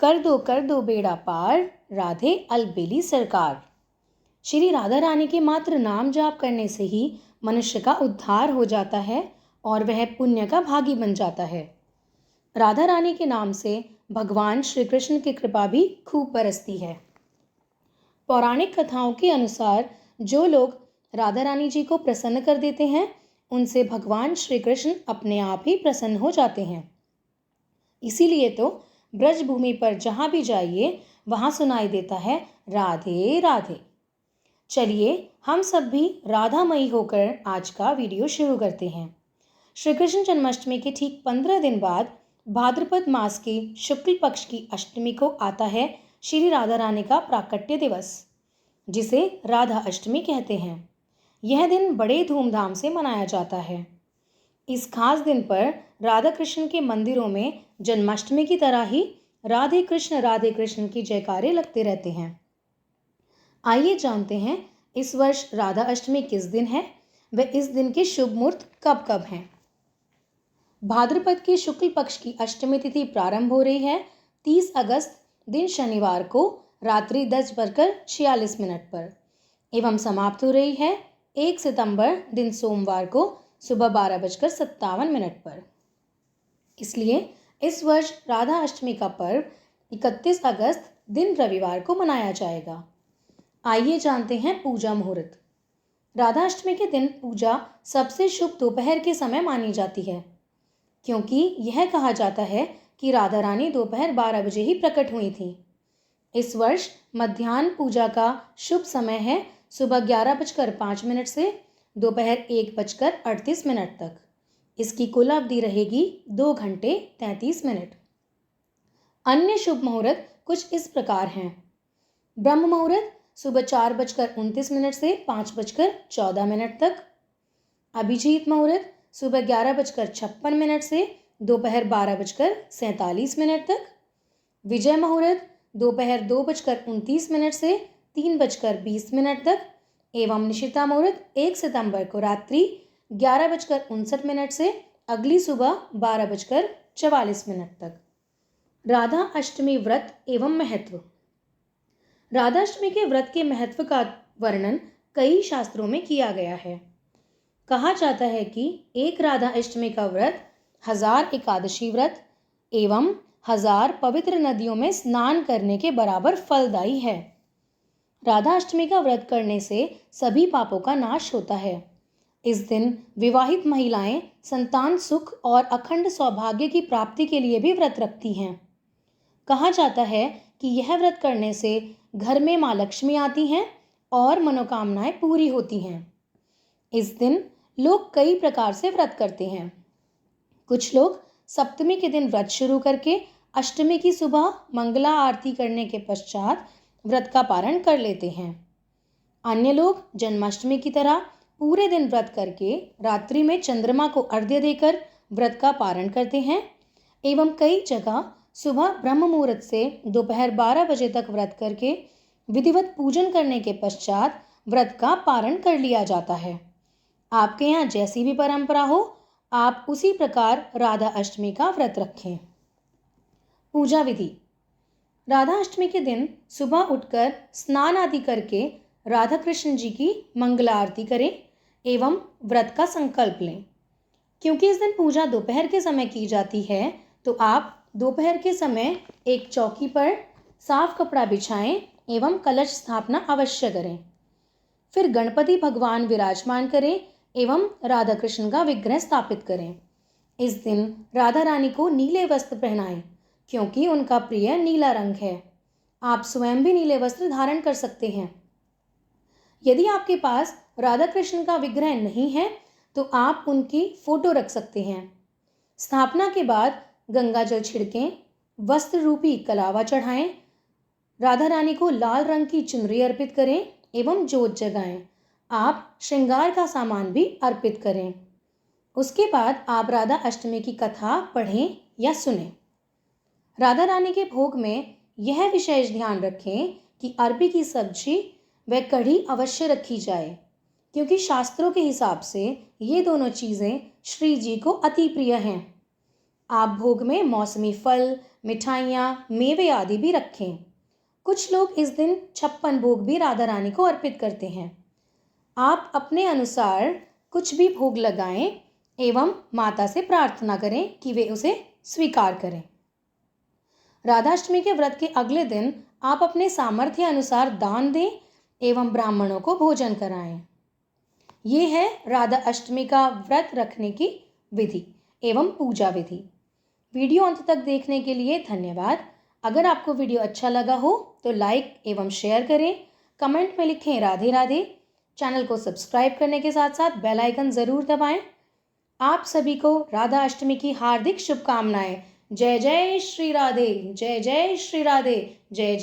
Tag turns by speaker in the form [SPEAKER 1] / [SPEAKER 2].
[SPEAKER 1] कर दो बेड़ा पार, राधे अलबेली सरकार। श्री राधा रानी के मात्र नाम जाप करने से ही मनुष्य का उद्धार हो जाता है और वह पुण्य का भागी बन जाता है। राधा रानी के नाम से भगवान श्री कृष्ण की कृपा भी खूब बरसती है। पौराणिक कथाओं के अनुसार जो लोग राधा रानी जी को प्रसन्न कर देते हैं, उनसे भगवान श्री कृष्ण अपने आप ही प्रसन्न हो जाते हैं। इसीलिए तो ब्रज भूमि पर जहाँ भी जाइए वहाँ सुनाई देता है राधे राधे। चलिए हम सब भी राधामयी होकर आज का वीडियो शुरू करते हैं। श्री कृष्ण जन्माष्टमी के ठीक 15 दिन बाद भाद्रपद मास की शुक्ल पक्ष की अष्टमी को आता है श्री राधा रानी का प्राकट्य दिवस, जिसे राधा अष्टमी कहते हैं। यह दिन बड़े धूमधाम से मनाया जाता है। इस खास दिन पर राधा कृष्ण के मंदिरों में जन्माष्टमी की तरह ही राधे कृष्ण की जयकारे लगते रहते हैं। आइए जानते हैं इस वर्ष राधा अष्टमी किस दिन है व इस दिन के शुभ मुहूर्त कब कब हैं। भाद्रपद की शुक्ल पक्ष की अष्टमी तिथि प्रारंभ हो रही है 30 अगस्त दिन शनिवार को रात्रि 10:46 पर एवं समाप्त हो रही है 1 सितंबर दिन सोमवार को सुबह 12:57 पर। इसलिए इस वर्ष राधा अष्टमी का पर्व 31 अगस्त दिन रविवार को मनाया जाएगा। आइए जानते हैं पूजा मुहूर्त। राधा अष्टमी के दिन पूजा सबसे शुभ दोपहर के समय मानी जाती है, क्योंकि यह कहा जाता है कि राधा रानी दोपहर 12 बजे ही प्रकट हुई थी। इस वर्ष मध्याह्न पूजा का शुभ समय है सुबह 11:05 से दोपहर 1:38 तक। इसकी कुल अवधि रहेगी 2 घंटे 33 मिनट। अन्य शुभ मुहूर्त कुछ इस प्रकार हैं। ब्रह्म मुहूर्त सुबह 4:29 से 5:14 तक। अभिजीत मुहूर्त सुबह 11:56 से दोपहर 12:47 तक। विजय मुहूर्त दोपहर 2:29 से 3:20 तक एवं निशिता मुहूर्त 1 सितंबर को रात्रि 11:59 से अगली सुबह 12:44 तक। राधा अष्टमी व्रत एवं महत्व। राधा अष्टमी के व्रत के महत्व का वर्णन कई शास्त्रों में किया गया है। कहा जाता है कि एक राधा अष्टमी का व्रत 1000 एकादशी व्रत एवं 1000 पवित्र नदियों में स्नान करने के बराबर फलदायी है। राधा अष्टमी का व्रत करने से सभी पापों का नाश होता है। इस दिन विवाहित महिलाएं संतान सुख और अखंड सौभाग्य की प्राप्ति के लिए भी व्रत रखती हैं। कहा जाता है कि यह व्रत करने से घर में माँ लक्ष्मी आती हैं और मनोकामनाएं पूरी होती हैं। इस दिन लोग कई प्रकार से व्रत करते हैं। कुछ लोग सप्तमी के दिन व्रत शुरू करके अष्टमी की सुबह मंगला आरती करने के पश्चात व्रत का पारण कर लेते हैं। अन्य लोग जन्माष्टमी की तरह पूरे दिन व्रत करके रात्रि में चंद्रमा को अर्घ्य देकर व्रत का पारण करते हैं एवं कई जगह सुबह ब्रह्म मुहूर्त से दोपहर 12 बजे तक व्रत करके विधिवत पूजन करने के पश्चात व्रत का पारण कर लिया जाता है। आपके यहाँ जैसी भी परंपरा हो, आप उसी प्रकार राधा अष्टमी का व्रत रखें। पूजा विधि। राधा अष्टमी के दिन सुबह उठकर स्नान आदि करके राधा कृष्ण जी की मंगला आरती करें एवं व्रत का संकल्प लें। क्योंकि इस दिन पूजा दोपहर के समय की जाती है, तो आप दोपहर के समय एक चौकी पर साफ कपड़ा बिछाएं एवं कलश स्थापना अवश्य करें। फिर गणपति भगवान विराजमान करें एवं राधा कृष्ण का विग्रह स्थापित करें। इस दिन राधा रानी को नीले वस्त्र पहनाएं, क्योंकि उनका प्रिय नीला रंग है। आप स्वयं भी नीले वस्त्र धारण कर सकते हैं। यदि आपके पास राधा कृष्ण का विग्रह नहीं है, तो आप उनकी फोटो रख सकते हैं। स्थापना के बाद गंगा जल छिड़कें, वस्त्र रूपी कलावा चढ़ाएं, राधा रानी को लाल रंग की चुनरी अर्पित करें एवं जोत जगाएं। आप श्रृंगार का सामान भी अर्पित करें। उसके बाद आप राधा अष्टमी की कथा पढ़ें या सुनें। राधा रानी के भोग में यह विशेष ध्यान रखें कि अरबी की सब्जी व कढ़ी अवश्य रखी जाए, क्योंकि शास्त्रों के हिसाब से ये दोनों चीज़ें श्री जी को अति प्रिय हैं। आप भोग में मौसमी फल, मिठाइयाँ, मेवे आदि भी रखें। कुछ लोग इस दिन 56 भोग भी राधा रानी को अर्पित करते हैं। आप अपने अनुसार कुछ भी भोग लगाएं एवं माता से प्रार्थना करें कि वे उसे स्वीकार करें। राधाष्टमी के व्रत के अगले दिन आप अपने सामर्थ्य अनुसार दान दें एवं ब्राह्मणों को भोजन कराएं। ये है राधा अष्टमी का व्रत रखने की विधि एवं पूजा विधि। वीडियो अंत तक देखने के लिए धन्यवाद। अगर आपको वीडियो अच्छा लगा हो तो लाइक एवं शेयर करें, कमेंट में लिखें राधे राधे। चैनल को सब्सक्राइब करने के साथ साथ बेल आइकन ज़रूर दबाएं। आप सभी को राधा अष्टमी की हार्दिक शुभकामनाएं। जय जय श्री राधे, जय जय श्री राधे, जय जय।